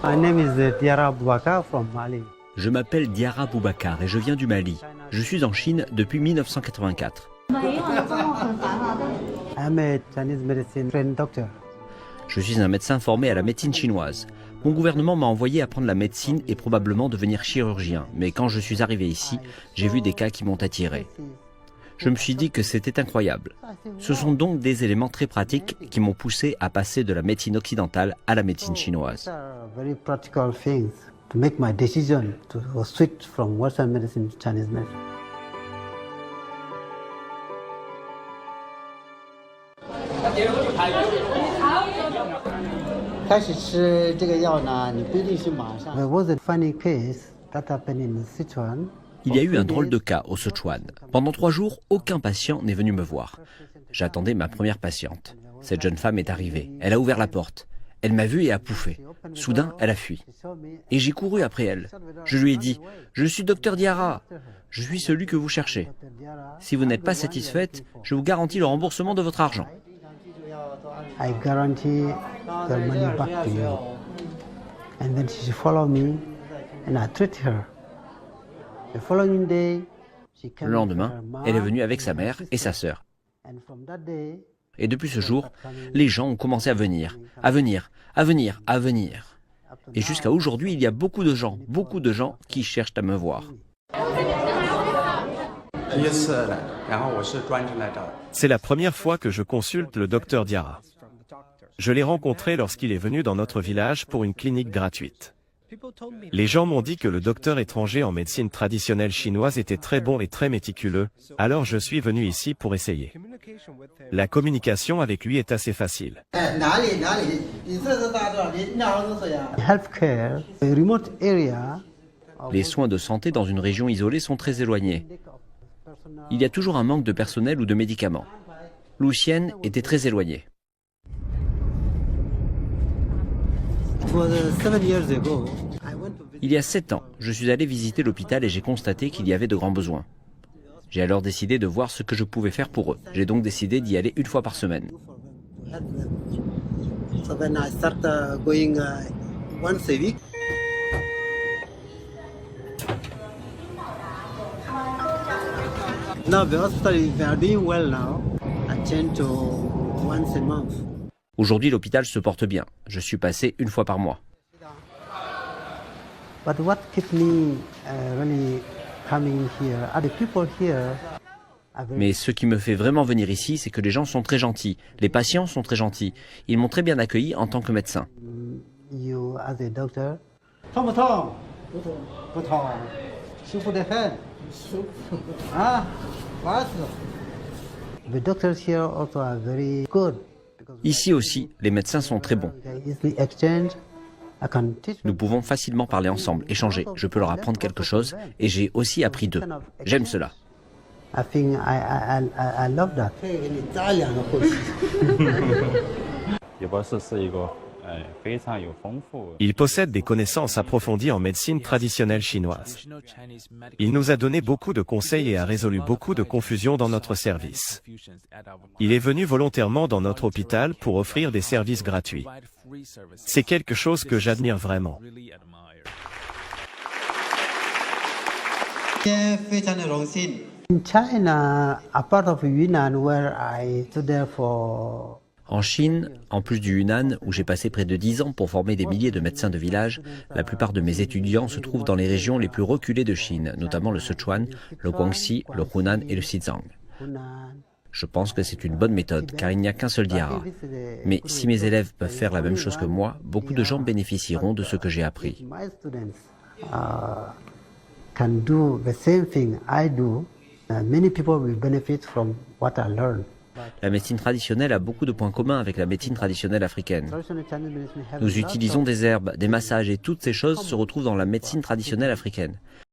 My name is Diarra Boubacar from Mali. Je m'appelle Diarra Boubacar et je viens du Mali. Je suis en Chine depuis 1984. I'm a Chinese medicine trained doctor. Je suis un médecin formé à la médecine chinoise. Mon gouvernement m'a envoyé apprendre la médecine et probablement devenir chirurgien. Mais quand je suis arrivé ici, j'ai vu des cas qui m'ont attiré. Je me suis dit que c'était incroyable. Ce sont donc des éléments très pratiques qui m'ont poussé à passer de la médecine occidentale à la médecine chinoise. Very practical things to make my decision to switch from Western medicine to Chinese medicine. There was a funny case that happened in Sichuan. Il y a eu un drôle de cas au Sichuan. Pendant 3 jours, aucun patient n'est venu me voir. J'attendais ma première patiente. Cette jeune femme est arrivée. Elle a ouvert la porte. Elle m'a vu et a pouffé. Soudain, elle a fui. Et j'ai couru après elle. Je lui ai dit « Je suis docteur Diarra. Je suis celui que vous cherchez. Si vous n'êtes pas satisfaite, je vous garantis le remboursement de votre argent. » I guarantee the money back to you. And then she followed me and I treated her. The following day, she came Le lendemain, with her mom elle est venue avec sa and her mère et sa sister. sœur. And from that day, Et depuis ce jour, les gens ont commencé à venir, à venir, à venir, à venir. Et jusqu'à aujourd'hui, il y a beaucoup de gens qui cherchent à me voir. C'est la première fois que je consulte le docteur Diarra. Je l'ai rencontré lorsqu'il est venu dans notre village pour une clinique gratuite. Les gens m'ont dit que le docteur étranger en médecine traditionnelle chinoise était très bon et très méticuleux, alors je suis venu ici pour essayer. La communication avec lui est assez facile. healthcare, a remote area. Les soins de santé dans une région isolée sont très éloignés. Il y a toujours un manque de personnel ou de médicaments. Lucienne était très éloignée. Il y a 7 ans, je suis allé visiter l'hôpital et j'ai constaté qu'il y avait de grands besoins. J'ai alors décidé de voir ce que je pouvais faire pour eux. J'ai donc décidé d'y aller 1 fois par semaine. So then I start going once a week. Now the hospital is doing well now. I change to once a month. Aujourd'hui, l'hôpital se porte bien. Je suis passé 1 fois par mois. But what keeps me really coming here are the people here. Mais ce qui me fait vraiment venir ici, c'est que les gens sont très gentils. Les patients sont très gentils. Ils m'ont très bien accueilli en tant que médecin. You as a doctor. The doctors here also are very good. Ici aussi, les médecins sont très bons. Easily exchange. I can teach. Nous pouvons facilement parler ensemble, échanger. Je peux leur apprendre quelque chose et j'ai aussi appris d'eux. J'aime cela. I think I love that. In Italian, of course. Il possède des connaissances approfondies en médecine traditionnelle chinoise. Il nous a donné beaucoup de conseils et a résolu beaucoup de confusions dans notre service. Il est venu volontairement dans notre hôpital pour offrir des services gratuits. C'est quelque chose que j'admire vraiment. In China, a part of Yunnan where I stood there for. En Chine, en plus du Yunnan, où j'ai passé près de 10 ans pour former des milliers de médecins de village, la plupart de mes étudiants se trouvent dans les régions les plus reculées de Chine, notamment le Sichuan, le Guangxi, le Hunan et le Xizang. Je pense que c'est une bonne méthode, car il n'y a qu'un seul Diarra. Mais si mes élèves peuvent faire la même chose que moi, beaucoup de gens bénéficieront de ce que j'ai appris. My students can do the same thing I do. Many people will benefit from what I learned. La médecine traditionnelle a beaucoup de points communs avec la médecine traditionnelle africaine. Nous utilisons des herbes, des massages et toutes ces choses se retrouvent dans la médecine traditionnelle africaine.